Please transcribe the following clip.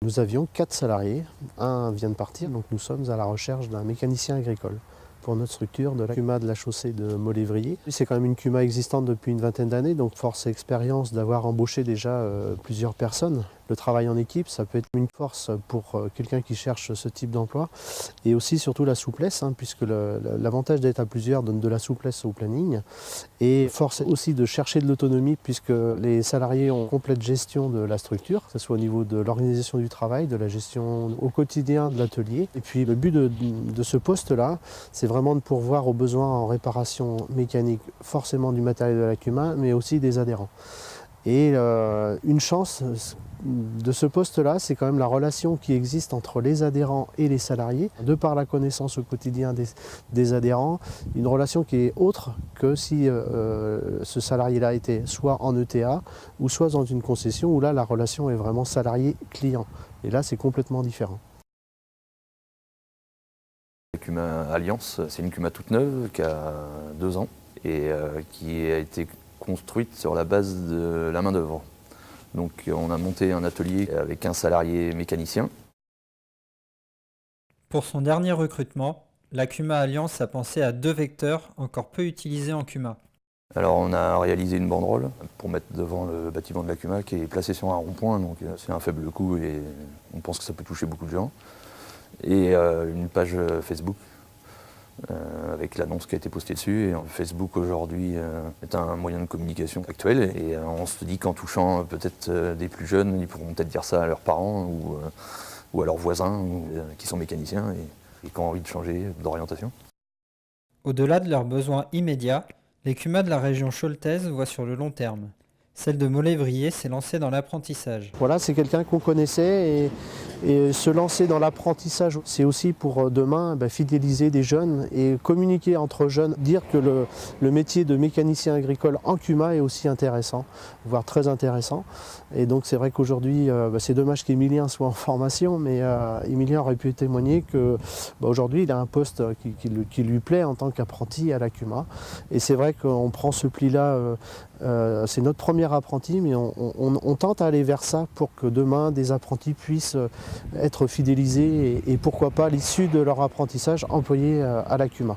Nous avions 4 salariés, un vient de partir, donc nous sommes à la recherche d'un mécanicien agricole pour notre structure de la CUMA de la chaussée de Molévrier. C'est quand même une CUMA existante depuis une vingtaine d'années, donc force et expérience d'avoir embauché déjà plusieurs personnes. Le travail en équipe, ça peut être une force pour quelqu'un qui cherche ce type d'emploi. Et aussi surtout la souplesse, puisque l'avantage d'être à plusieurs donne de la souplesse au planning. Et force aussi de chercher de l'autonomie, puisque les salariés ont complète gestion de la structure, que ce soit au niveau de l'organisation du travail, de la gestion au quotidien de l'atelier. Et puis le but de ce poste-là, c'est vraiment de pourvoir aux besoins en réparation mécanique, forcément du matériel de la CUMA, mais aussi des adhérents. Et une chance de ce poste-là, c'est quand même la relation qui existe entre les adhérents et les salariés, de par la connaissance au quotidien des adhérents, une relation qui est autre que si ce salarié-là était soit en ETA ou soit dans une concession où là la relation est vraiment salarié-client. Et là c'est complètement différent. La CUMA Alliance, c'est une CUMA toute neuve qui a 2 ans et qui a été construite sur la base de la main-d'œuvre. Donc on a monté un atelier avec un salarié mécanicien. Pour son dernier recrutement, la CUMA Alliance a pensé à 2 vecteurs encore peu utilisés en CUMA. Alors on a réalisé une banderole pour mettre devant le bâtiment de la CUMA qui est placé sur un rond-point, donc c'est un faible coût et on pense que ça peut toucher beaucoup de gens. Et une page Facebook avec l'annonce qui a été postée dessus. Et Facebook aujourd'hui est un moyen de communication actuel et on se dit qu'en touchant peut-être des plus jeunes, ils pourront peut-être dire ça à leurs parents ou à leurs voisins qui sont mécaniciens et qui ont envie de changer d'orientation. Au-delà de leurs besoins immédiats, les CUMA de la région chaultaise voient sur le long terme. Celle de Molévrier s'est lancée dans l'apprentissage. Voilà, c'est quelqu'un qu'on connaissait et se lancer dans l'apprentissage, c'est aussi pour demain fidéliser des jeunes et communiquer entre jeunes, dire que le métier de mécanicien agricole en CUMA est aussi intéressant, voire très intéressant. Et donc c'est vrai qu'aujourd'hui, c'est dommage qu'Emilien soit en formation, mais Emilien aurait pu témoigner qu'aujourd'hui il a un poste qui lui plaît en tant qu'apprenti à la CUMA. Et c'est vrai qu'on prend ce pli-là, c'est notre premier apprenti, mais on tente à aller vers ça pour que demain des apprentis puissent être fidélisés et pourquoi pas à l'issue de leur apprentissage employés à la CUMA.